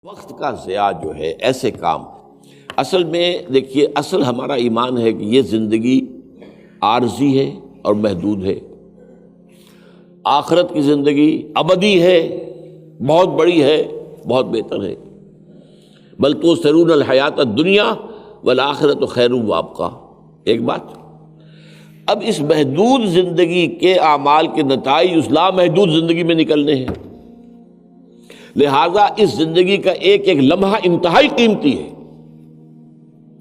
وقت کا ضیاع جو ہے ایسے کام اصل میں دیکھیے، اصل ہمارا ایمان ہے کہ یہ زندگی عارضی ہے اور محدود ہے. آخرت کی زندگی ابدی ہے، بہت بڑی ہے، بہت بہتر ہے. بل تؤثرون الحیات الدنیا والآخرۃ خیر وابقیٰ. ایک بات، اب اس محدود زندگی کے اعمال کے نتائج اس لامحدود زندگی میں نکلنے ہیں، لہذا اس زندگی کا ایک ایک لمحہ انتہائی قیمتی ہے.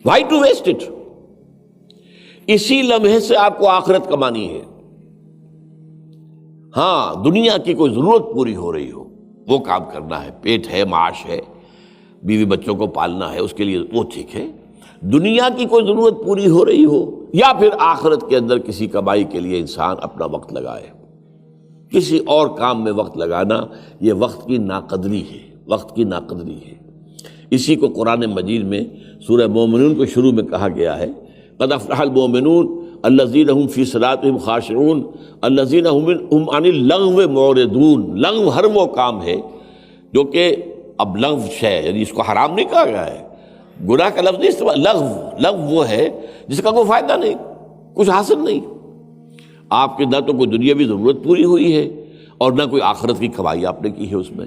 Why to waste it؟ اسی لمحے سے آپ کو آخرت کمانی ہے. ہاں، دنیا کی کوئی ضرورت پوری ہو رہی ہو، وہ کام کرنا ہے، پیٹ ہے، معاش ہے، بیوی بچوں کو پالنا ہے، اس کے لیے وہ ٹھیک ہے. دنیا کی کوئی ضرورت پوری ہو رہی ہو، یا پھر آخرت کے اندر کسی کمائی کے لیے انسان اپنا وقت لگائے. کسی اور کام میں وقت لگانا یہ وقت کی ناقدری ہے، وقت کی ناقدری ہے. اسی کو قرآن مجید میں سورہ مومنون کو شروع میں کہا گیا ہے، قد افلح المؤمنون الذین هم فی صلاتهم خاشعون الذین هم عن اللغو معرضون. لغو ہر وہ کام ہے جو کہ اب لغو ہے، یعنی اس کو حرام نہیں کہا گیا ہے، گناہ کا لفظ نہیں استعمال. لغو وہ ہے جس کا کوئی فائدہ نہیں، کچھ حاصل نہیں. آپ کے نہ تو کوئی دنیاوی ضرورت پوری ہوئی ہے اور نہ کوئی آخرت کی کمائی آپ نے کی ہے اس میں،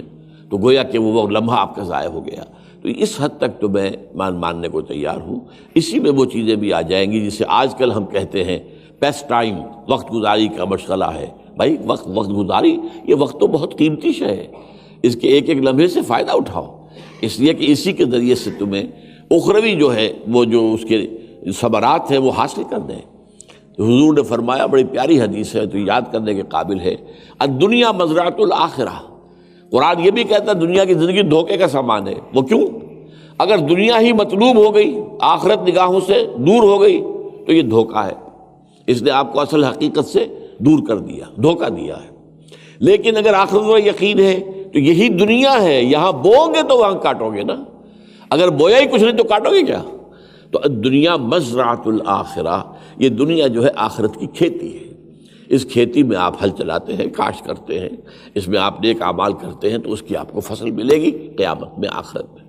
تو گویا کہ وہ لمحہ آپ کا ضائع ہو گیا. تو اس حد تک تو میں ماننے کو تیار ہوں. اسی میں وہ چیزیں بھی آ جائیں گی جسے آج کل ہم کہتے ہیں پیس ٹائم، وقت گزاری کا مشغلہ ہے. بھائی وقت گزاری، یہ وقت تو بہت قیمتی شے ہے، اس کے ایک ایک لمحے سے فائدہ اٹھاؤ، اس لیے کہ اسی کے ذریعے سے تمہیں اخروی جو ہے وہ جو اس کے ثمرات ہیں وہ حاصل کر دیں. حضور نے فرمایا، بڑی پیاری حدیث ہے تو یاد کرنے کے قابل ہے، الدنیا مزرعۃ الآخرہ. قرآن یہ بھی کہتا ہے دنیا کی زندگی دھوکے کا سامان ہے. وہ کیوں؟ اگر دنیا ہی مطلوب ہو گئی، آخرت نگاہوں سے دور ہو گئی تو یہ دھوکہ ہے. اس نے آپ کو اصل حقیقت سے دور کر دیا، دھوکہ دیا ہے. لیکن اگر آخرت میں یقین ہے تو یہی دنیا ہے، یہاں بوؤ گے تو وہاں کاٹو گے نا. اگر بویا ہی کچھ نہیں تو کاٹو گے کیا؟ تو دنیا مزرعۃ الآخرہ، یہ دنیا جو ہے آخرت کی کھیتی ہے. اس کھیتی میں آپ ہل چلاتے ہیں، کاشت کرتے ہیں، اس میں آپ نیک اعمال کرتے ہیں تو اس کی آپ کو فصل ملے گی قیامت میں، آخرت میں.